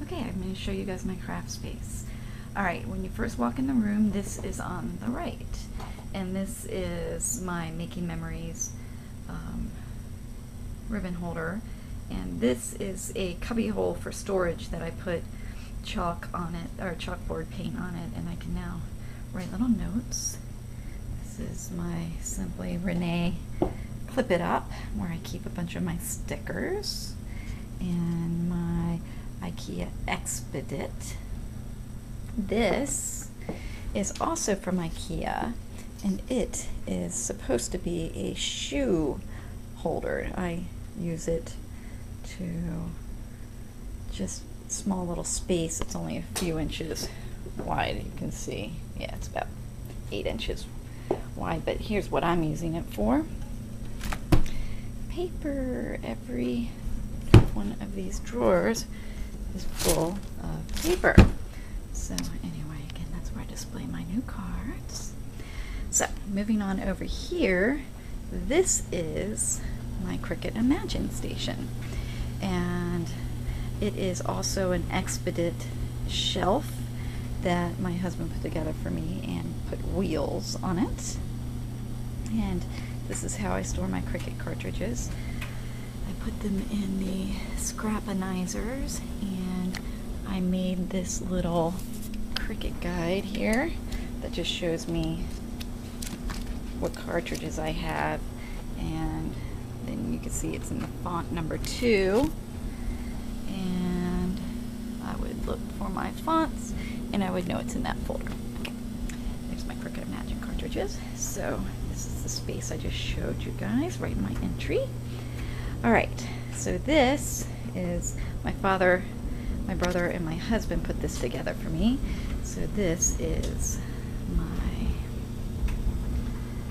Okay, I'm going to show you guys my craft space. Alright, when you first walk in the room, this is on the right. And this is my Making Memories ribbon holder. And this is a cubby hole for storage that I put chalk on it, or chalkboard paint on it, and I can now write little notes. This is my Simply Renee Clip It Up, where I keep a bunch of my stickers, and my IKEA Expedit. This is also from IKEA, and it is supposed to be a shoe holder. I use it to just small little space. It's only a few inches wide, you can see. Yeah, it's about 8 inches wide, but here's what I'm using it for. Paper. Every one of these drawers is full of paper. So anyway, again, that's where I display my new cards. So moving on over here, this is my Cricut Imagine Station, and it is also an Expedit shelf that my husband put together for me and put wheels on it. And this is how I store my Cricut cartridges. I put them in the Scrapanizers, and I made this little Cricut guide here that just shows me what cartridges I have, and then you can see it's in the font number 2, and I would look for my fonts and I would know it's in that folder. Okay. There's my Cricut Imagine cartridges. So this is the space I just showed you guys right in my entry. Alright, so this is my father, my brother, and my husband put this together for me. So this is my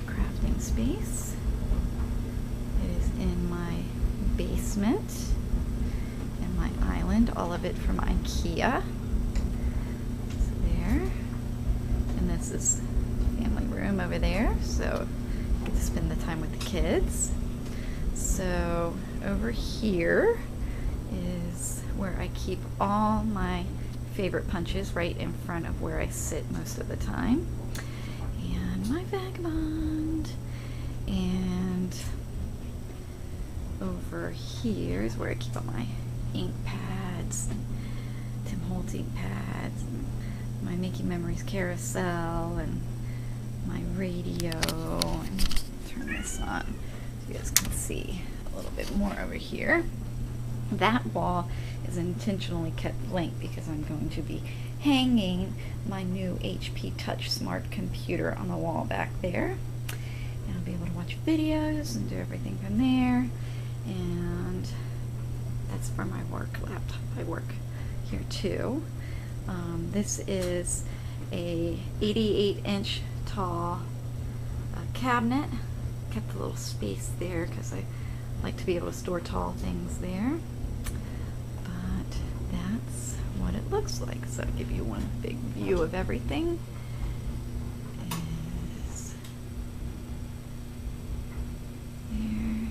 crafting space. It is in my basement and my island, all of it from IKEA. It's there. And this is family room over there, so I get to spend the time with the kids. So over here is where I keep all my favorite punches, right in front of where I sit most of the time. And my vagabond. And over here is where I keep all my ink pads, and Tim Holtz ink pads, and my Making Memories carousel, and my radio. And turn this on so you guys can see a little bit more over here. That wall is intentionally kept blank because I'm going to be hanging my new HP Touch Smart computer on the wall back there. And I'll be able to watch videos and do everything from there. And that's for my work laptop. I work here too. This is a 88-inch tall cabinet. Kept a little space there because I like to be able to store tall things there. But that's what it looks like. So I'll give you one big view of everything. Is there.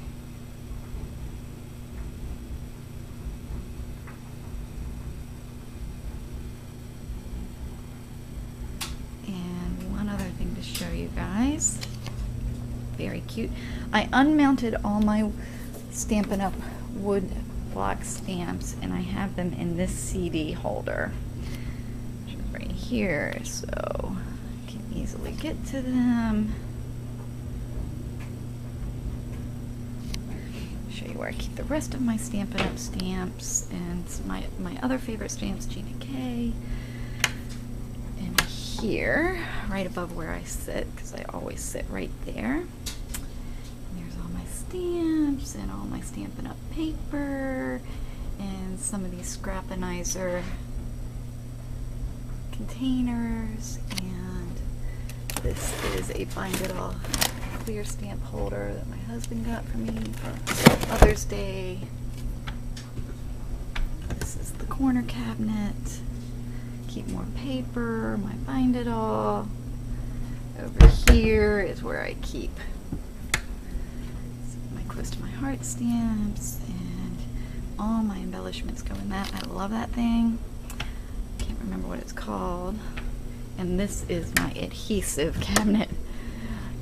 And one other thing to show you guys. Very cute. I unmounted all my Stampin' Up! Wood block stamps, and I have them in this CD holder, which is right here, so I can easily get to them. Show you where I keep the rest of my Stampin' Up! Stamps and my other favorite stamps, Gina K. And here, right above where I sit, because I always sit right there. Stamps and all my Stampin' Up! Paper and some of these Scrapanizer containers, and this is a Bind It All clear stamp holder that my husband got for me for Mother's Day. This is the corner cabinet. Keep more paper, my Bind It All. Over here is where I keep Close to My Heart stamps, and all my embellishments go in that. I love that thing. remember what it's called. And this is my adhesive cabinet.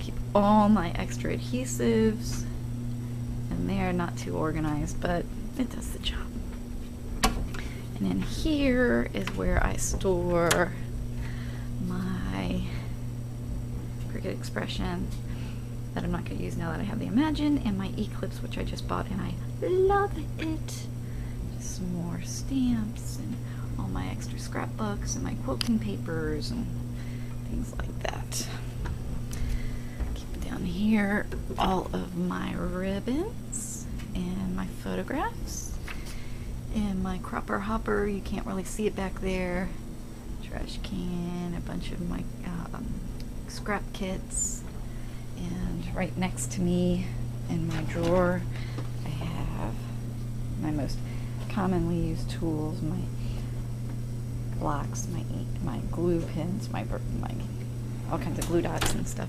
Keep all my extra adhesives, and they are not too organized, but it does the job. And in here is where I store my Cricut Expression that I'm not going to use now that I have the Imagine, and my Eclipse, which I just bought and I love it. Just some more stamps and all my extra scrapbooks and my quilting papers and things like that. Keep down here all of my ribbons and my photographs and my cropper hopper. You can't really see it back there. Trash can, a bunch of my scrap kits, and right next to me in my drawer I have my most commonly used tools, my blocks, my glue pins, my all kinds of glue dots and stuff.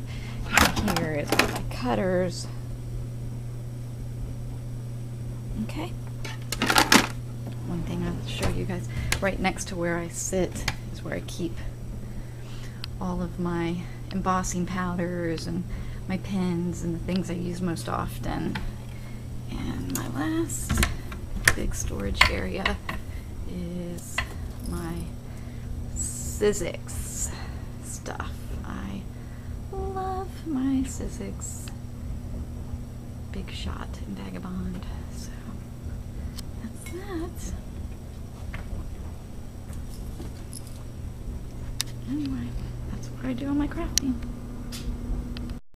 And here is my cutters. Okay. One thing I'll show you guys, right next to where I sit is where I keep all of my embossing powders and my pens and the things I use most often. And my last big storage area is my Sizzix stuff. I love my Sizzix Big Shot and Vagabond. So that's that. Anyway, that's what I do on my crafting.